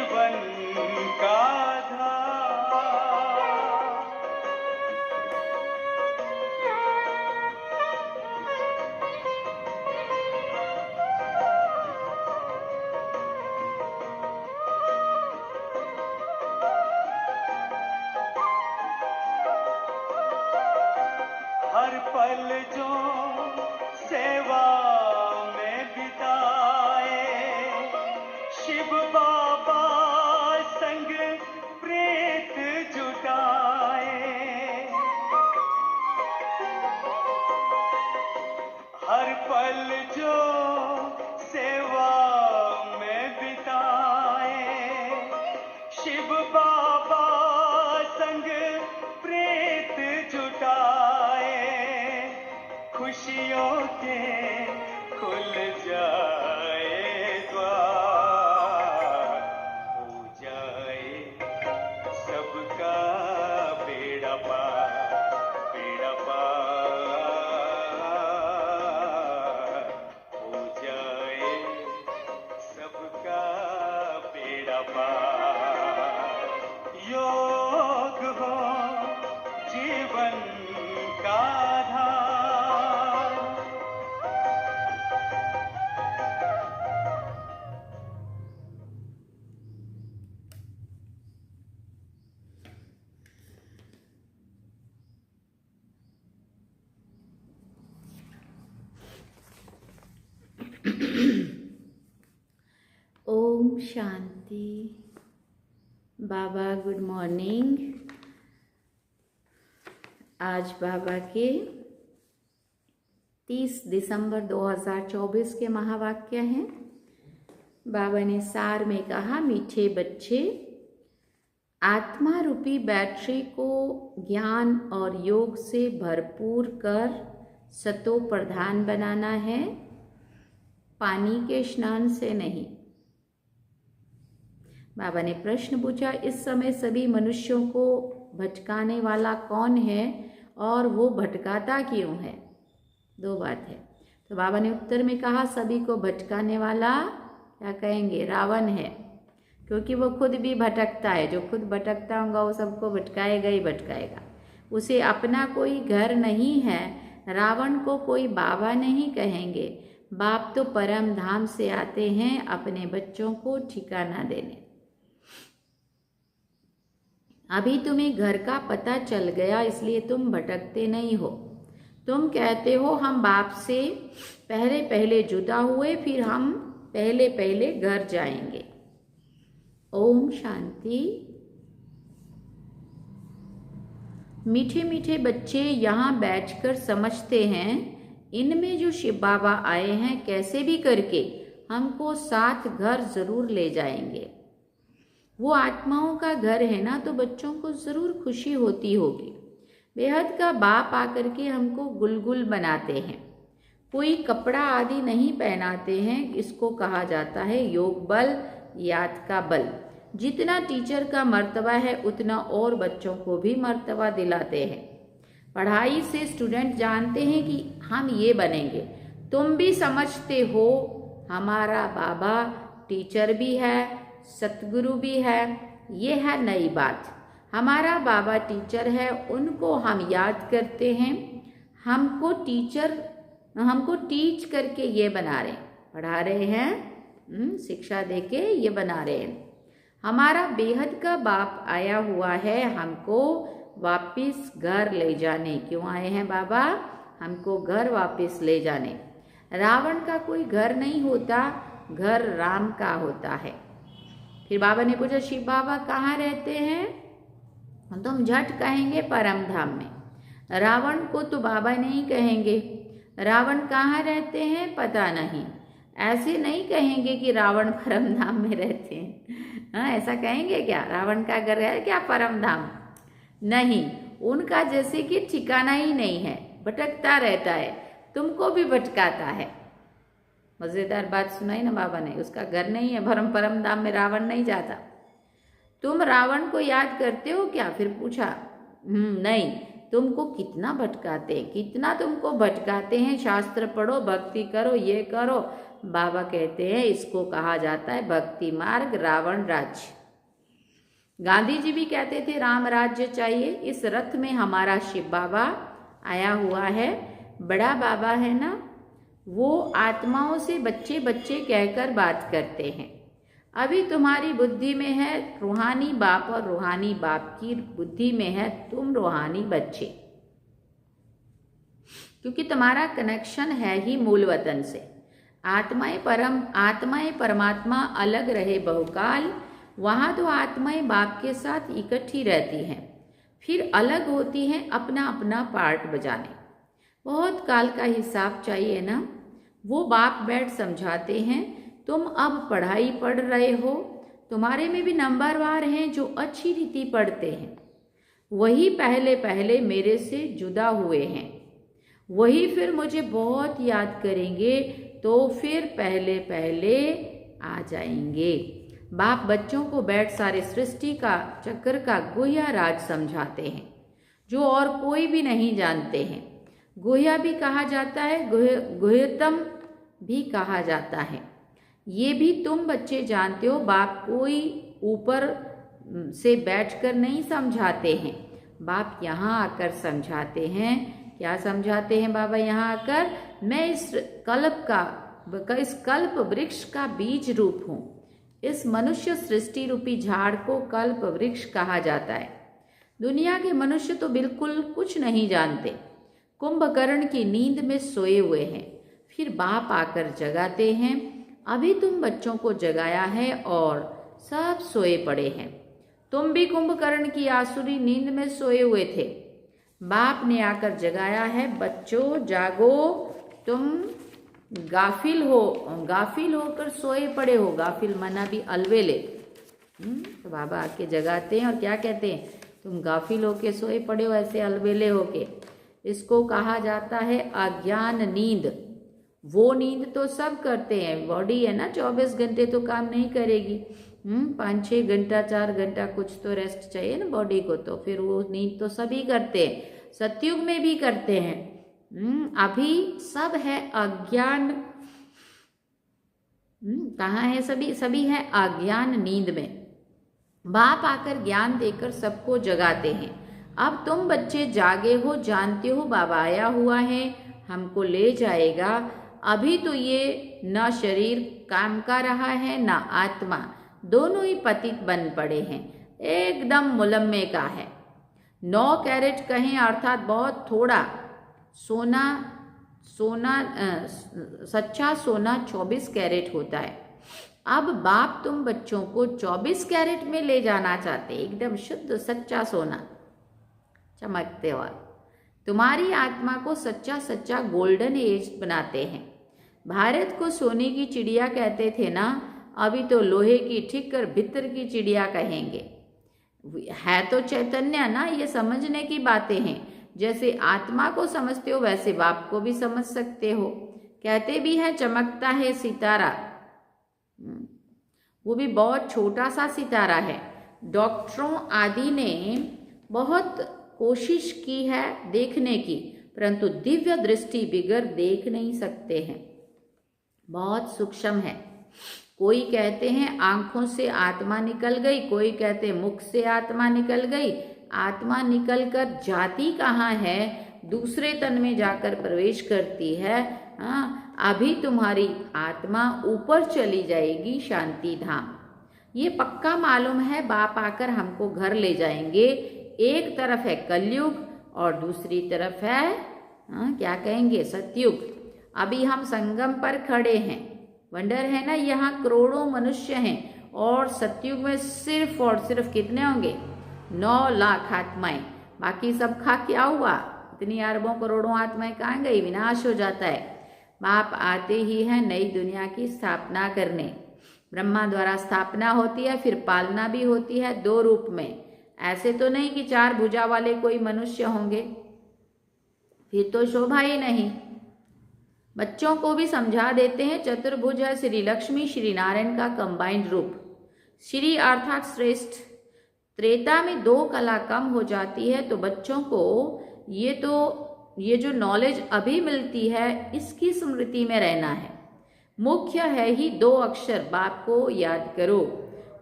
जीवन का धार। हर पल जो सेवा में बिताए, शिव बाबा संग प्रीत जुटाए। हर पल जो सेवा में बिताए, शिव बाबा संग प्रीत जुटाए। खुशियों के खुल जाए द्वार, हो जाए सबका बेड़ा पार, बेड़ा पार। हो जाए सबका बेड़ा पार। योग हो जीवन का धार। ओम शांति। बाबा गुड मॉर्निंग। आज बाबा के 30 दिसंबर 2024 के महावाक्य हैं। बाबा ने सार में कहा, मीठे बच्चे, आत्मा रूपी बैटरी को ज्ञान और योग से भरपूर कर सतो प्रधान बनाना है, पानी के स्नान से नहीं। बाबा ने प्रश्न पूछा, इस समय सभी मनुष्यों को भटकाने वाला कौन है और वो भटकाता क्यों है? दो बात है। तो बाबा ने उत्तर में कहा, सभी को भटकाने वाला क्या कहेंगे? रावण है, क्योंकि वो खुद भी भटकता है। जो खुद भटकता होगा वो सबको भटकाएगा ही भटकाएगा। उसे अपना कोई घर नहीं है। रावण को कोई बाबा नहीं कहेंगे। बाप तो परम धाम से आते हैं अपने बच्चों को ठिकाना देने। अभी तुम्हें घर का पता चल गया, इसलिए तुम भटकते नहीं हो। तुम कहते हो हम बाप से पहले पहले जुदा हुए, फिर हम पहले पहले घर जाएंगे। ओम शांति। मीठे मीठे बच्चे यहाँ बैठकर समझते हैं, इनमें जो शिव बाबा आए हैं कैसे भी करके हमको साथ घर जरूर ले जाएंगे। वो आत्माओं का घर है ना, तो बच्चों को जरूर खुशी होती होगी। बेहद का बाप आकर के हमको गुलगुल बनाते हैं। कोई कपड़ा आदि नहीं पहनाते हैं। इसको कहा जाता है योग बल, याद का बल। जितना टीचर का मर्तबा है उतना और बच्चों को भी मर्तबा दिलाते हैं। पढ़ाई से स्टूडेंट जानते हैं कि हम ये बनेंगे। तुम भी समझते हो हमारा बाबा टीचर भी है, सतगुरु भी है। ये है नई बात। हमारा बाबा टीचर है, उनको हम याद करते हैं। हमको टीच करके ये बना रहे हैं, पढ़ा रहे हैं, शिक्षा देके ये बना रहे हैं। हमारा बेहद का बाप आया हुआ है हमको वापिस घर ले जाने। क्यों आए हैं बाबा? हमको घर वापिस ले जाने। रावण का कोई घर नहीं होता, घर राम का होता है। फिर बाबा ने पूछा, शिव बाबा कहाँ रहते हैं? तुम झट कहेंगे परम धाम में। रावण को तो बाबा नहीं कहेंगे। रावण कहाँ रहते हैं पता नहीं। ऐसे नहीं कहेंगे कि रावण परम धाम में रहते हैं। हाँ, ऐसा कहेंगे क्या? रावण का घर है क्या परम धाम? नहीं, उनका जैसे कि ठिकाना ही नहीं है, भटकता रहता है, तुमको भी भटकाता है। मजेदार बात सुनाई ना बाबा ने। उसका घर नहीं है, परम धाम में रावण नहीं जाता। तुम रावण को याद करते हो क्या? फिर पूछा, नहीं। तुमको कितना भटकाते हैं, कितना तुमको भटकाते हैं। शास्त्र पढ़ो, भक्ति करो, ये करो। बाबा कहते हैं इसको कहा जाता है भक्ति मार्ग रावण राज्य। गांधी जी भी कहते थे राम राज्य चाहिए। इस रथ में हमारा शिव बाबा आया हुआ है, बड़ा बाबा है ना, वो आत्माओं से बच्चे बच्चे कहकर बात करते हैं। अभी तुम्हारी बुद्धि में है रूहानी बाप और रूहानी बाप की बुद्धि में है तुम रूहानी बच्चे, क्योंकि तुम्हारा कनेक्शन है ही मूल वतन से। आत्माएं परमात्मा अलग रहे बहुकाल, वहाँ तो आत्माएं बाप के साथ इकट्ठी रहती हैं, फिर अलग होती हैं अपना अपना पार्ट बजाने। बहुत काल का हिसाब चाहिए ना। वो बाप बैठ समझाते हैं, तुम अब पढ़ाई पढ़ रहे हो, तुम्हारे में भी नंबरवार हैं जो अच्छी रीति पढ़ते हैं, वही पहले पहले मेरे से जुदा हुए हैं, वही फिर मुझे बहुत याद करेंगे, तो फिर पहले पहले आ जाएंगे। बाप बच्चों को बैठ सारे सृष्टि का चक्र का गुह्य राज समझाते हैं, जो और कोई भी नहीं जानते हैं। गुह्य भी कहा जाता है, गुह्यतम भी कहा जाता है। ये भी तुम बच्चे जानते हो। बाप कोई ऊपर से बैठकर नहीं समझाते हैं, बाप यहाँ आकर समझाते हैं। क्या समझाते हैं बाबा यहाँ आकर? मैं इस कल्प वृक्ष का बीज रूप हूँ। इस मनुष्य सृष्टि रूपी झाड़ को कल्प वृक्ष कहा जाता है। दुनिया के मनुष्य तो बिल्कुल कुछ नहीं जानते, कुंभकर्ण की नींद में सोए हुए हैं। फिर बाप आकर जगाते हैं। अभी तुम बच्चों को जगाया है और सब सोए पड़े हैं। तुम भी कुंभकर्ण की आसुरी नींद में सोए हुए थे, बाप ने आकर जगाया है। बच्चों जागो, तुम गाफिल होकर सोए पड़े हो। गाफिल मना भी अलवेले। तो बाबा आके जगाते हैं और क्या कहते हैं? तुम गाफिल होके सोए पड़े हो, ऐसे अलवेले होके। इसको कहा जाता है अज्ञान नींद। वो नींद तो सब करते हैं, बॉडी है ना 24 घंटे तो काम नहीं करेगी। 5-6 घंटा 4 घंटा कुछ तो रेस्ट चाहिए ना बॉडी को, तो फिर वो नींद तो सभी करते हैं, सतयुग में भी करते हैं। अभी सब है अज्ञान। कहाँ है सभी है अज्ञान नींद में। बाप आकर ज्ञान देकर सबको जगाते हैं। अब तुम बच्चे जागे हो, जानते हो बाबा आया हुआ है, हमको ले जाएगा। अभी तो ये न शरीर काम कर रहा है न आत्मा, दोनों ही पतित बन पड़े हैं, एकदम मुलम्मे का है। 9 कैरेट कहें अर्थात बहुत थोड़ा सच्चा सोना 24 कैरेट होता है। अब बाप तुम बच्चों को 24 कैरेट में ले जाना चाहते, एकदम शुद्ध सच्चा सोना चमकते हुआ। तुम्हारी आत्मा को सच्चा गोल्डन एज बनाते हैं। भारत को सोने की चिड़िया कहते थे ना, अभी तो लोहे की ठिक्कर भितर की चिड़िया कहेंगे। है तो चैतन्य ना, ये समझने की बातें हैं। जैसे आत्मा को समझते हो वैसे बाप को भी समझ सकते हो। कहते भी हैं चमकता है सितारा, वो भी बहुत छोटा सा सितारा है। डॉक्टरों आदि ने बहुत कोशिश की है देखने की, परंतु दिव्य दृष्टि बिगर देख नहीं सकते हैं, बहुत सूक्ष्म है। कोई कहते हैं आंखों से आत्मा निकल गई, कोई कहते हैं मुख से आत्मा निकल गई। आत्मा निकलकर जाती कहाँ है? दूसरे तन में जाकर प्रवेश करती है। अभी तुम्हारी आत्मा ऊपर चली जाएगी शांति धाम, ये पक्का मालूम है। बाप आकर हमको घर ले जाएंगे। एक तरफ है कलयुग और दूसरी तरफ है क्या कहेंगे, सतयुग। अभी हम संगम पर खड़े हैं। वंडर है ना, यहाँ करोड़ों मनुष्य हैं और सतयुग में सिर्फ और सिर्फ कितने होंगे? 9 लाख आत्माएं। बाकी सब खा क्या हुआ? इतनी अरबों करोड़ों आत्माएं कहाँ गई? विनाश हो जाता है। बाप आते ही है नई दुनिया की स्थापना करने। ब्रह्मा द्वारा स्थापना होती है, फिर पालना भी होती है 2 रूप में। ऐसे तो नहीं कि 4 भुजा वाले कोई मनुष्य होंगे, फिर तो शोभा ही नहीं। बच्चों को भी समझा देते हैं चतुर्भुज है श्री लक्ष्मी श्री नारायण का कंबाइंड रूप। श्री अर्थात श्रेष्ठ। त्रेता में 2 कला कम हो जाती है, तो बच्चों को ये जो नॉलेज अभी मिलती है इसकी स्मृति में रहना है। मुख्य है ही 2 अक्षर, बाप को याद करो।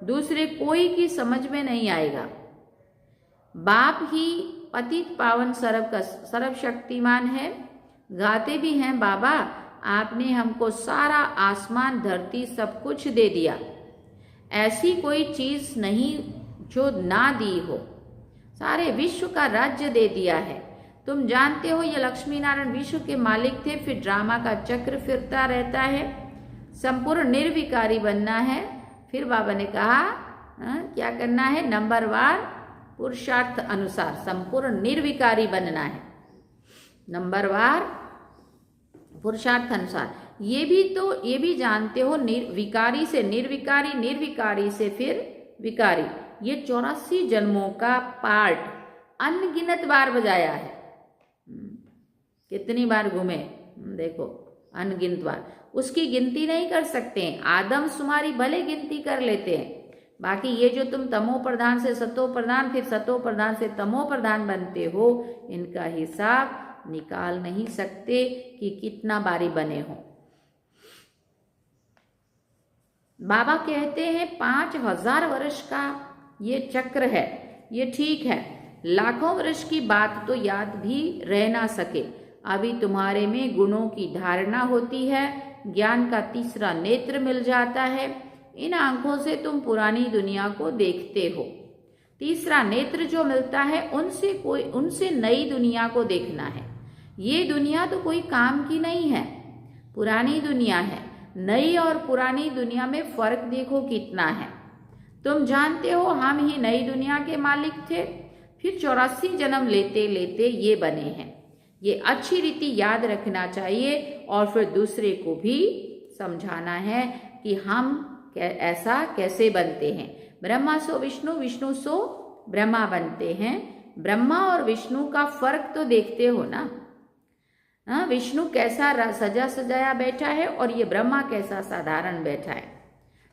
दूसरे कोई की समझ में नहीं आएगा। बाप ही पतित पावन सर्वशक्तिमान है। गाते भी हैं, बाबा आपने हमको सारा आसमान धरती सब कुछ दे दिया, ऐसी कोई चीज नहीं जो ना दी हो, सारे विश्व का राज्य दे दिया है। तुम जानते हो ये लक्ष्मी नारायण विश्व के मालिक थे। फिर ड्रामा का चक्र फिरता रहता है, संपूर्ण निर्विकारी बनना है। फिर बाबा ने कहा क्या करना है, नंबरवार पुरुषार्थ अनुसार संपूर्ण निर्विकारी बनना है, नंबरवार पुरुषार्थ अनुसार। ये भी जानते हो, विकारी से निर्विकारी, निर्विकारी से फिर विकारी, ये 84 जन्मों का पार्ट अनगिनत बार बजाया है। कितनी बार घूमे देखो, अनगिनत बार, उसकी गिनती नहीं कर सकते हैं। आदम शुमारी भले गिनती कर लेते हैं, बाकी ये जो तुम तमो प्रधान से सतो प्रधान, फिर सतो प्रधान से तमो प्रधान बनते हो, इनका हिसाब निकाल नहीं सकते कि कितना बारी बने हो। बाबा कहते हैं 5000 वर्ष का ये चक्र है, ये ठीक है, लाखों वर्ष की बात तो याद भी रह ना सके। अभी तुम्हारे में गुणों की धारणा होती है, ज्ञान का तीसरा नेत्र मिल जाता है, इन आंखों से तुम पुरानी दुनिया को देखते हो। तीसरा नेत्र जो मिलता है उनसे नई दुनिया को देखना है। ये दुनिया तो कोई काम की नहीं है, पुरानी दुनिया है। नई और पुरानी दुनिया में फर्क देखो कितना है। तुम जानते हो हम ही नई दुनिया के मालिक थे, फिर 84 जन्म लेते लेते ये बने हैं। ये अच्छी रीति याद रखना चाहिए और फिर दूसरे को भी समझाना है कि हम ऐसा कैसे बनते हैं। ब्रह्मा सो विष्णु, विष्णु सो ब्रह्मा बनते हैं। ब्रह्मा और विष्णु का फर्क तो देखते हो ना। विष्णु कैसा सजा सजाया बैठा है और ये ब्रह्मा कैसा साधारण बैठा है।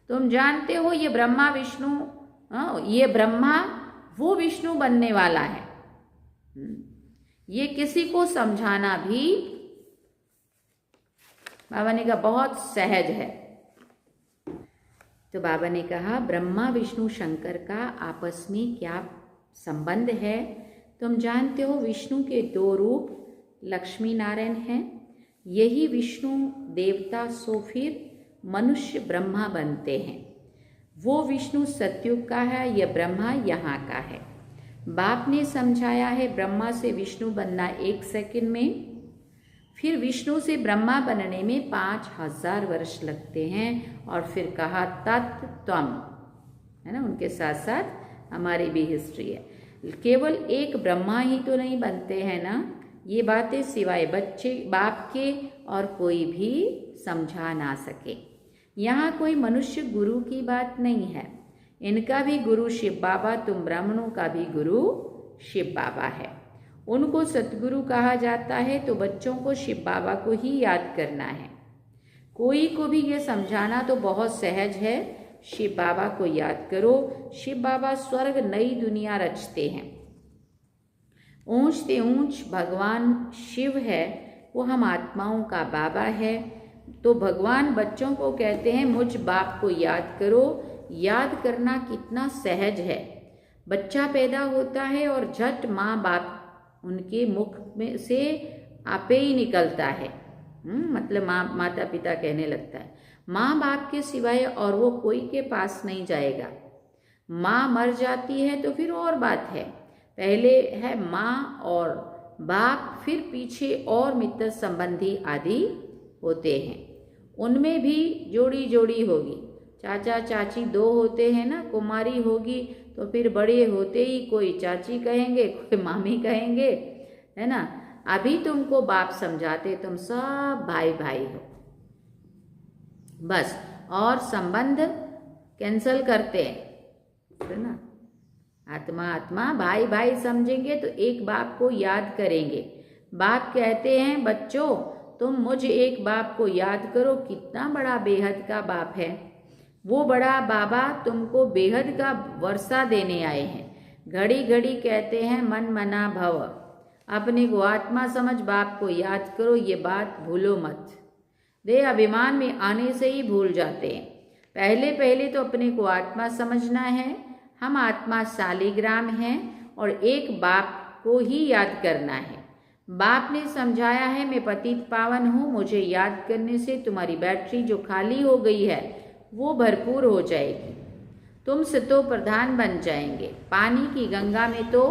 तुम जानते हो ये ब्रह्मा विष्णु, ये ब्रह्मा वो विष्णु बनने वाला है। ये किसी को समझाना भी बाबा ने कहा बहुत सहज है। तो बाबा ने कहा ब्रह्मा विष्णु शंकर का आपस में क्या संबंध है। तुम जानते हो विष्णु के 2 रूप लक्ष्मी नारायण हैं। यही विष्णु देवता सो फिर मनुष्य ब्रह्मा बनते हैं। वो विष्णु सतयुग का है, यह ब्रह्मा यहाँ का है। बाप ने समझाया है ब्रह्मा से विष्णु बनना 1 सेकंड में, फिर विष्णु से ब्रह्मा बनने में 5000 वर्ष लगते हैं। और फिर कहा तत्त्वम, है ना, उनके साथ साथ हमारी भी हिस्ट्री है। केवल एक ब्रह्मा ही तो नहीं बनते हैं ना। ये बातें सिवाय बच्चे बाप के और कोई भी समझा ना सके। यहाँ कोई मनुष्य गुरु की बात नहीं है। इनका भी गुरु शिव बाबा, तुम ब्राह्मणों का भी गुरु शिव बाबा है। उनको सतगुरु कहा जाता है, तो बच्चों को शिव बाबा को ही याद करना है। कोई को भी ये समझाना तो बहुत सहज है, शिव बाबा को याद करो। शिव बाबा स्वर्ग नई दुनिया रचते हैं। ऊंच से ऊंच भगवान शिव है, वो हम आत्माओं का बाबा है। तो भगवान बच्चों को कहते हैं मुझ बाप को याद करो। याद करना कितना सहज है। बच्चा पैदा होता है और झट माँ बाप उनके मुख में से आपे ही निकलता है। मतलब माता पिता कहने लगता है। माँ बाप के सिवाय और वो कोई के पास नहीं जाएगा। माँ मर जाती है तो फिर और बात है। पहले है माँ और बाप, फिर पीछे और मित्र संबंधी आदि होते हैं। उनमें भी जोड़ी जोड़ी होगी। चाचा चाची 2 होते हैं ना। कुमारी होगी तो फिर बड़े होते ही कोई चाची कहेंगे, कोई मामी कहेंगे, है ना। अभी तुमको बाप समझाते तुम सब भाई भाई हो बस, और संबंध कैंसल करते हैं, है ना। आत्मा आत्मा भाई भाई समझेंगे तो एक बाप को याद करेंगे। बाप कहते हैं बच्चों तुम मुझ एक बाप को याद करो। कितना बड़ा बेहद का बाप है। वो बड़ा बाबा तुमको बेहद का वर्षा देने आए हैं। घड़ी घड़ी कहते हैं मन मना भव। अपने को आत्मा समझ बाप को याद करो, ये बात भूलो मत। देह अभिमान में आने से ही भूल जाते हैं। पहले पहले तो अपने को आत्मा समझना है। हम आत्मा शालिग्राम हैं और एक बाप को ही याद करना है। बाप ने समझाया है, मैं पतित पावन हूँ, मुझे याद करने से तुम्हारी बैटरी जो खाली हो गई है वो भरपूर हो जाएगी, तुम सतो प्रधान बन जाएंगे। पानी की गंगा में तो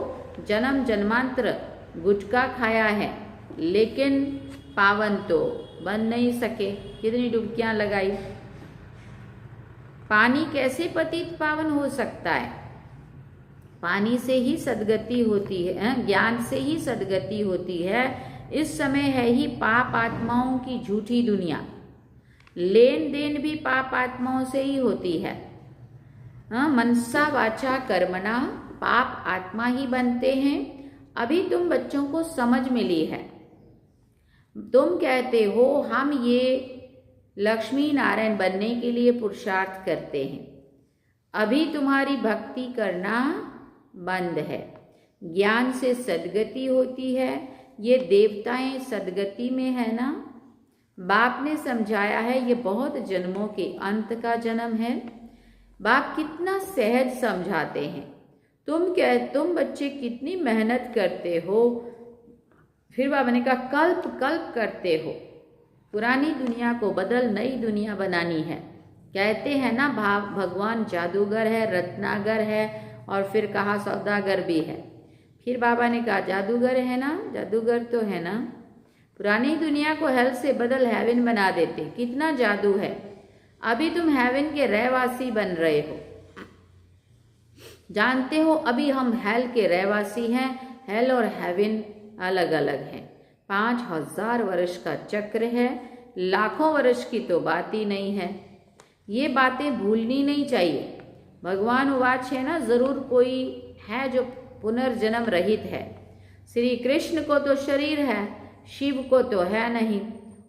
जन्म जन्मांतर गुटखा खाया है, लेकिन पावन तो बन नहीं सके। कितनी डुबकियां लगाई। पानी कैसे पतित पावन हो सकता है? पानी से ही सदगति होती है, ज्ञान से ही सदगति होती है। इस समय है ही पाप आत्माओं की झूठी दुनिया। लेन देन भी पाप आत्माओं से ही होती है। मनसा वाचा कर्मणा पाप आत्मा ही बनते हैं। अभी तुम बच्चों को समझ मिली है। तुम कहते हो हम ये लक्ष्मी नारायण बनने के लिए पुरुषार्थ करते हैं। अभी तुम्हारी भक्ति करना बंद है। ज्ञान से सदगति होती है। ये देवताएं सदगति में है ना। बाप ने समझाया है ये बहुत जन्मों के अंत का जन्म है। बाप कितना सहज समझाते हैं। तुम बच्चे कितनी मेहनत करते हो। फिर बाबा ने कहा कल्प कल्प करते हो। पुरानी दुनिया को बदल नई दुनिया बनानी है। कहते हैं ना भगवान जादूगर है, रत्नागर है, और फिर कहा सौदागर भी है। फिर बाबा ने कहा जादूगर है ना, जादूगर तो है ना। पुरानी दुनिया को हेल से बदल हेवन बना देते। कितना जादू है। अभी तुम हेवन के रहवासी बन रहे हो। जानते हो अभी हम हेल के रहवासी हैं। हेल और हेवन अलग अलग हैं। 5000 वर्ष का चक्र है। लाखों वर्ष की तो बात ही नहीं है। ये बातें भूलनी नहीं चाहिए। भगवान उवाच है ना, जरूर कोई है जो पुनर्जन्म रहित है। श्री कृष्ण को तो शरीर है, शिव को तो है नहीं।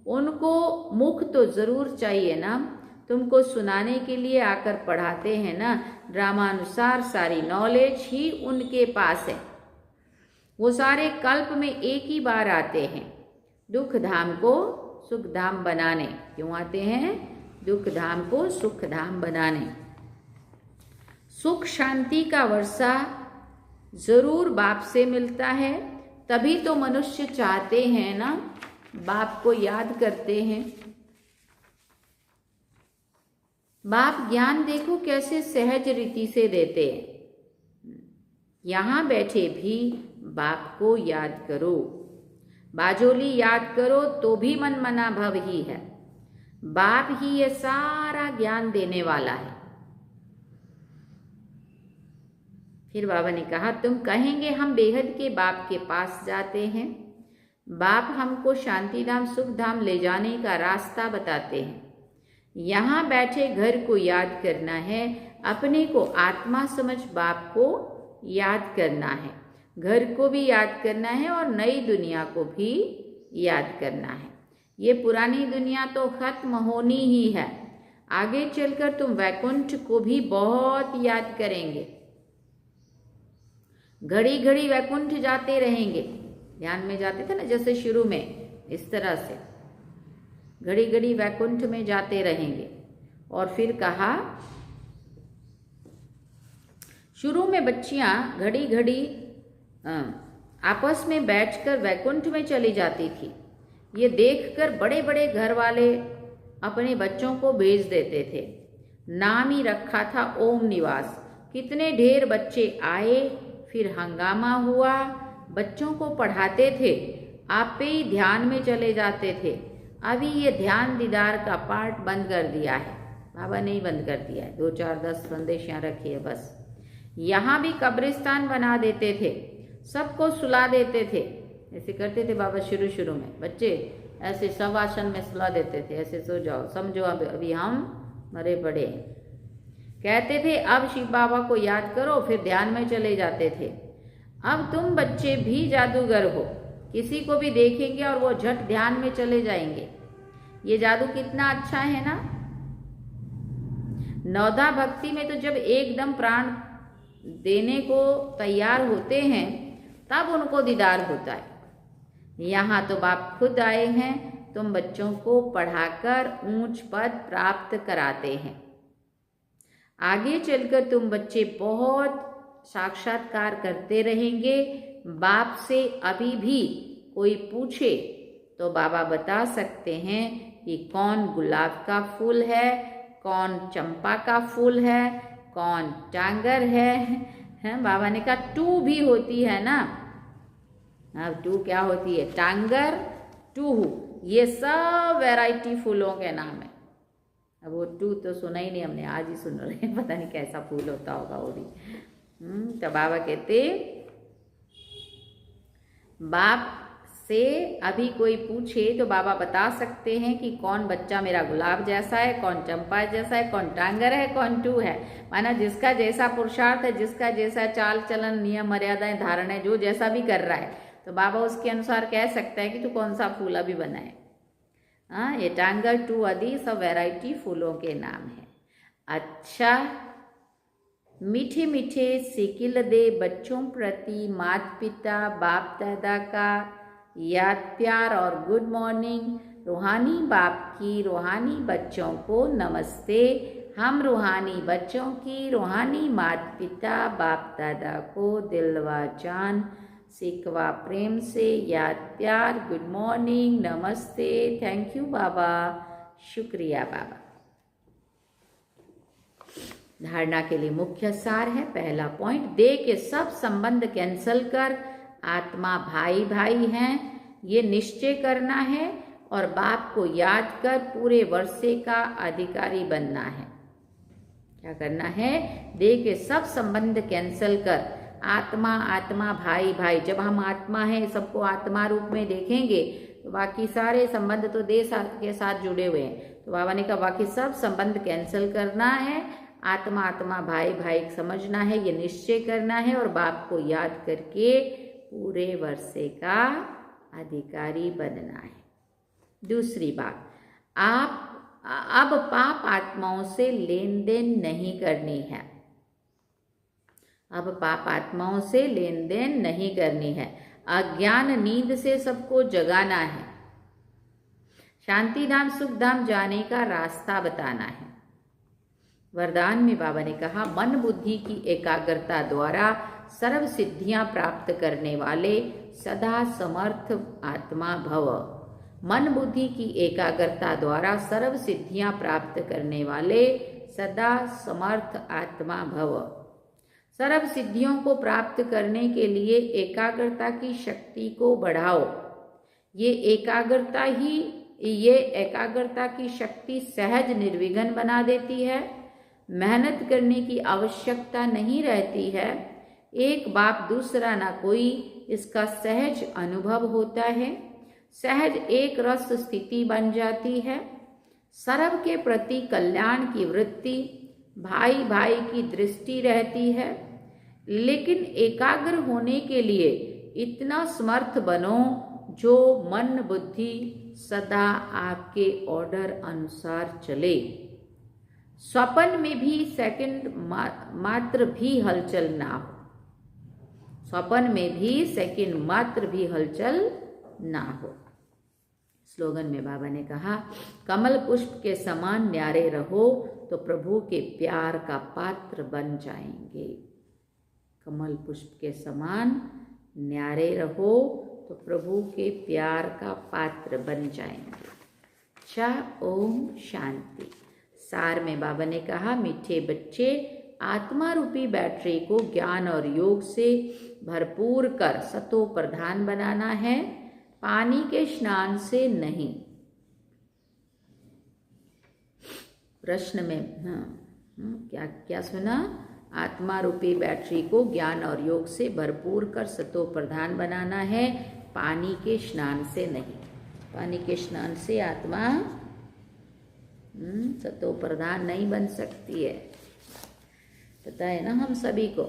उनको मुख तो जरूर चाहिए ना। तुमको सुनाने के लिए आकर पढ़ाते हैं ना। ड्रामानुसार सारी नॉलेज ही उनके पास है। वो सारे कल्प में एक ही बार आते हैं, दुख धाम को सुख धाम बनाने। क्यों आते हैं? दुख धाम को सुख धाम बनाने। सुख शांति का वर्षा जरूर बाप से मिलता है। तभी तो मनुष्य चाहते हैं ना, बाप को याद करते हैं। बाप ज्ञान देखो कैसे सहज रीति से देते हैं। यहाँ बैठे भी बाप को याद करो। बाजोली याद करो तो भी मन मना भव ही है। बाप ही ये सारा ज्ञान देने वाला है। फिर बाबा ने कहा तुम कहेंगे हम बेहद के बाप के पास जाते हैं। बाप हमको शांति धाम सुख धाम ले जाने का रास्ता बताते हैं। यहाँ बैठे घर को याद करना है। अपने को आत्मा समझ बाप को याद करना है। घर को भी याद करना है और नई दुनिया को भी याद करना है। ये पुरानी दुनिया तो खत्म होनी ही है। आगे चलकर तुम वैकुंठ को भी बहुत याद करेंगे। घड़ी घड़ी वैकुंठ जाते रहेंगे। ध्यान में जाते थे ना जैसे शुरू में, इस तरह से घड़ी घड़ी वैकुंठ में जाते रहेंगे। और फिर कहा शुरू में बच्चियां घड़ी घड़ी आपस में बैठकर वैकुंठ में चली जाती थी। ये देखकर बड़े बड़े घर वाले अपने बच्चों को भेज देते थे। नाम ही रखा था ओम निवास। कितने ढेर बच्चे आए, फिर हंगामा हुआ। बच्चों को पढ़ाते थे, आप पे ही ध्यान में चले जाते थे। अभी ये ध्यान दीदार का पार्ट बंद कर दिया है। बाबा ने ही बंद कर दिया है। 2 4 10 संदेश यहाँ रखी है बस। यहाँ भी कब्रिस्तान बना देते थे, सबको सुला देते थे। ऐसे करते थे बाबा शुरू शुरू में। बच्चे ऐसे शवासन में सुला देते थे, ऐसे सो जाओ, समझो अभी हम मरे पड़े। कहते थे अब शिव बाबा को याद करो, फिर ध्यान में चले जाते थे। अब तुम बच्चे भी जादूगर हो। किसी को भी देखेंगे और वो झट ध्यान में चले जाएंगे। ये जादू कितना अच्छा है ना। नवधा भक्ति में तो जब एकदम प्राण देने को तैयार होते हैं तब उनको दीदार होता है। यहाँ तो बाप खुद आए हैं, तुम बच्चों को पढ़ाकर ऊंच पद प्राप्त कराते हैं। आगे चलकर तुम बच्चे बहुत साक्षात्कार करते रहेंगे। बाप से अभी भी कोई पूछे तो बाबा बता सकते हैं कि कौन गुलाब का फूल है, कौन चंपा का फूल है, कौन टांगर है। बाबा ने कहा टू भी होती है ना। अब टू क्या होती है? टांगर, टूहू, ये सब वैरायटी फूलों के नाम है। अब वो टू तो सुना ही नहीं हमने, आज ही सुन रहे हैं, पता नहीं कैसा फूल होता होगा वो भी। तो बाबा कहते बाप से अभी कोई पूछे तो बाबा बता सकते हैं कि कौन बच्चा मेरा गुलाब जैसा है, कौन चंपा जैसा है, कौन टांगर है, कौन टू है। माना जिसका जैसा पुरुषार्थ है, जिसका जैसा चाल चलन, नियम, मर्यादाएं, धारण है, जो जैसा भी कर रहा है, तो बाबा उसके अनुसार कह सकता है कि तू कौन सा फूल अभी बनाए। हाँ, ये टांगर, टू आदि सब वैरायटी फूलों के नाम है। अच्छा, मीठे मीठे सिकिल दे बच्चों प्रति माता पिता बाप दादा का याद, प्यार और गुड मॉर्निंग। रूहानी बाप की रूहानी बच्चों को नमस्ते। हम रूहानी बच्चों की रूहानी माता पिता बाप दादा को दिल व जान सिकवा प्रेम से याद, प्यार, गुड मॉर्निंग, नमस्ते, थैंक यू बाबा, शुक्रिया बाबा। धारणा के लिए मुख्य सार है। पहला पॉइंट, देह के सब संबंध कैंसल कर आत्मा भाई भाई हैं, ये निश्चय करना है और बाप को याद कर पूरे वर्षे का अधिकारी बनना है। क्या करना है? देह के सब संबंध कैंसल कर आत्मा आत्मा भाई भाई। जब हम आत्मा है, सबको आत्मा रूप में देखेंगे तो बाकी सारे संबंध तो देह के साथ जुड़े हुए हैं। तो बाबा ने कहा बाकी सब संबंध कैंसल करना है, आत्मा आत्मा भाई भाई समझना है, ये निश्चय करना है और बाप को याद करके पूरे वर्षे का अधिकारी बनना है। दूसरी बात, आप अब पाप आत्माओं से लेन देन नहीं करनी है। अब पाप आत्माओं से लेन देन नहीं करनी है। अज्ञान नींद से सबको जगाना है। शांति धाम सुख धाम जाने का रास्ता बताना है। वरदान में बाबा ने कहा मन बुद्धि की एकाग्रता द्वारा सर्व सिद्धियां प्राप्त करने वाले सदा समर्थ आत्मा भव। मन बुद्धि की एकाग्रता द्वारा सर्व सिद्धियां प्राप्त करने वाले सदा समर्थ आत्मा भव। सर्व सिद्धियों को प्राप्त करने के लिए एकाग्रता की शक्ति को बढ़ाओ। ये एकाग्रता की शक्ति सहज निर्विघ्न बना देती है। मेहनत करने की आवश्यकता नहीं रहती है। एक बाप दूसरा ना कोई, इसका सहज अनुभव होता है। सहज एक रस स्थिति बन जाती है। सर्व के प्रति कल्याण की वृत्ति, भाई भाई की दृष्टि रहती है। लेकिन एकाग्र होने के लिए इतना समर्थ बनो जो मन बुद्धि सदा आपके ऑर्डर अनुसार चले। स्वप्न में भी सेकंड मात्र भी हलचल ना हो। स्वप्न में भी सेकंड मात्र भी हलचल ना हो। स्लोगन में बाबा ने कहा कमल पुष्प के समान न्यारे रहो तो प्रभु के प्यार का पात्र बन जाएंगे। कमल पुष्प के समान न्यारे रहो तो प्रभु के प्यार का पात्र बन जाएंगे। अच्छा, ओम शांति। सार में बाबा ने कहा मीठे बच्चे, आत्मा रूपी बैटरी को ज्ञान और योग से भरपूर कर सतो प्रधान बनाना है, पानी के स्नान से नहीं। प्रश्न में क्या क्या सुना? आत्मा रूपी बैटरी को ज्ञान और योग से भरपूर कर सतो प्रधान बनाना है, पानी के स्नान से नहीं। पानी के स्नान से आत्मा सतो प्रधान नहीं बन सकती है, पता है ना हम सभी को।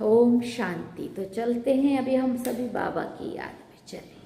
ओम शांति। तो चलते हैं अभी हम सभी बाबा की याद में, चले।